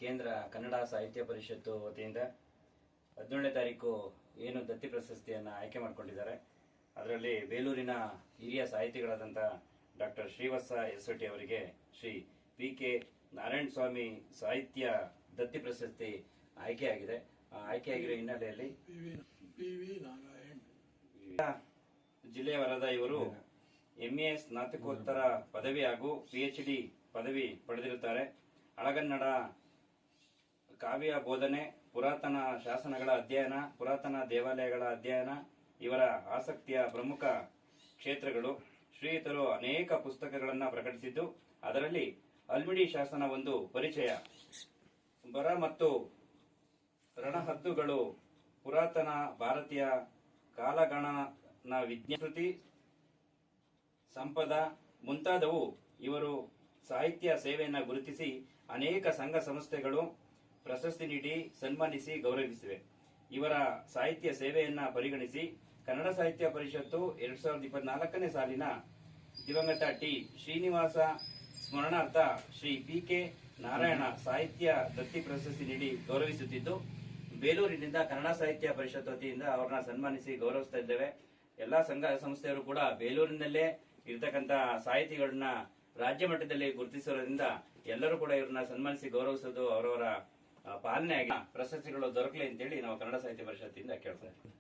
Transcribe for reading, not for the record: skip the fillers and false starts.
ಕೇಂದ್ರ ಕನ್ನಡ ಸಾಹಿತ್ಯ ಪರಿಷತ್ತು ವತಿಯಿಂದ 17ನೇ ತಾರೀಕು ಏನು ದತ್ತಿ ಪ್ರಶಸ್ತಿಯನ್ನು ಆಯ್ಕೆ ಮಾಡಿಕೊಂಡಿದ್ದಾರೆ. ಅದರಲ್ಲಿ ಬೇಲೂರಿನ ಹಿರಿಯ ಸಾಹಿತಿಗಳಾದಂಥ ಡಾಕ್ಟರ್ ಶ್ರೀವತ್ಸ ಎಸ್ವಟಿ ಅವರಿಗೆ ಶ್ರೀ ಪಿ.ಕೆ. ನಾರಾಯಣ ಸ್ವಾಮಿ ಸಾಹಿತ್ಯ ದತ್ತಿ ಪ್ರಶಸ್ತಿ ಆಯ್ಕೆಯಾಗಿದೆ. ಆಯ್ಕೆಯಾಗಿರೋ ಹಿನ್ನೆಲೆಯಲ್ಲಿ ಜಿಲ್ಲೆಯವರಾದ ಇವರು MA ಸ್ನಾತಕೋತ್ತರ ಪದವಿ ಹಾಗೂ PhD ಪದವಿ ಪಡೆದಿರುತ್ತಾರೆ. ಹಳಗನ್ನಡ ಕಾವ್ಯ ಬೋಧನೆ, ಪುರಾತನ ಶಾಸನಗಳ ಅಧ್ಯಯನ, ಪುರಾತನ ದೇವಾಲಯಗಳ ಅಧ್ಯಯನ ಇವರ ಆಸಕ್ತಿಯ ಪ್ರಮುಖ ಕ್ಷೇತ್ರಗಳು. ಶ್ರೀಯುತರು ಅನೇಕ ಪುಸ್ತಕಗಳನ್ನು ಪ್ರಕಟಿಸಿದ್ದು, ಅದರಲ್ಲಿ ಅಲ್ಮಿಡಿ ಶಾಸನ ಒಂದು ಪರಿಚಯ, ಬರ ಮತ್ತು ರಣಹದ್ದುಗಳು, ಪುರಾತನ ಭಾರತೀಯ ಕಾಲಗಣನ ವಿಜ್ಞಾನಕೃತಿ, ಸಂಪದ ಮುಂತಾದವು ಇವರು ಸಾಹಿತ್ಯ ಸೇವೆಯನ್ನು ಗುರುತಿಸಿ ಅನೇಕ ಸಂಘ ಸಂಸ್ಥೆಗಳು ಪ್ರಶಸ್ತಿ ನೀಡಿ ಸನ್ಮಾನಿಸಿ ಗೌರವಿಸಿವೆ. ಇವರ ಸಾಹಿತ್ಯ ಸೇವೆಯನ್ನ ಪರಿಗಣಿಸಿ ಕನ್ನಡ ಸಾಹಿತ್ಯ ಪರಿಷತ್ತು 2024ನೇ ಸಾಲಿನ ದಿವಂಗತ ಟಿ. ಶ್ರೀನಿವಾಸ ಸ್ಮರಣಾರ್ಥ ಶ್ರೀ ಪಿ.ಕೆ. ನಾರಾಯಣ ಸಾಹಿತ್ಯ ದತ್ತಿ ಪ್ರಶಸ್ತಿ ನೀಡಿ ಗೌರವಿಸುತ್ತಿದ್ದು, ಬೇಲೂರಿನಿಂದ ಕನ್ನಡ ಸಾಹಿತ್ಯ ಪರಿಷತ್ ವತಿಯಿಂದ ಅವರನ್ನ ಸನ್ಮಾನಿಸಿ ಗೌರವಿಸ್ತಾ ಇದ್ದೇವೆ. ಎಲ್ಲಾ ಸಂಘ ಸಂಸ್ಥೆಯವರು ಕೂಡ ಬೇಲೂರಿನಲ್ಲೇ ಇರತಕ್ಕಂತ ಸಾಹಿತಿಗಳನ್ನ ರಾಜ್ಯ ಮಟ್ಟದಲ್ಲಿ ಗುರುತಿಸಿರೋದ್ರಿಂದ ಎಲ್ಲರೂ ಕೂಡ ಇವ್ರನ್ನ ಸನ್ಮಾನಿಸಿ ಗೌರವಿಸೋದು ಅವರವರ ಪಾಲನೆ ಆಗಿ ಪ್ರಶಸ್ತಿಗಳು ದೊರಕಲಿ ಅಂತೇಳಿ ನಾವು ಕನ್ನಡ ಸಾಹಿತ್ಯ ಪರಿಷತ್ತಿಂದ ಕೇಳ್ತಾ ಇದ್ದೀವಿ.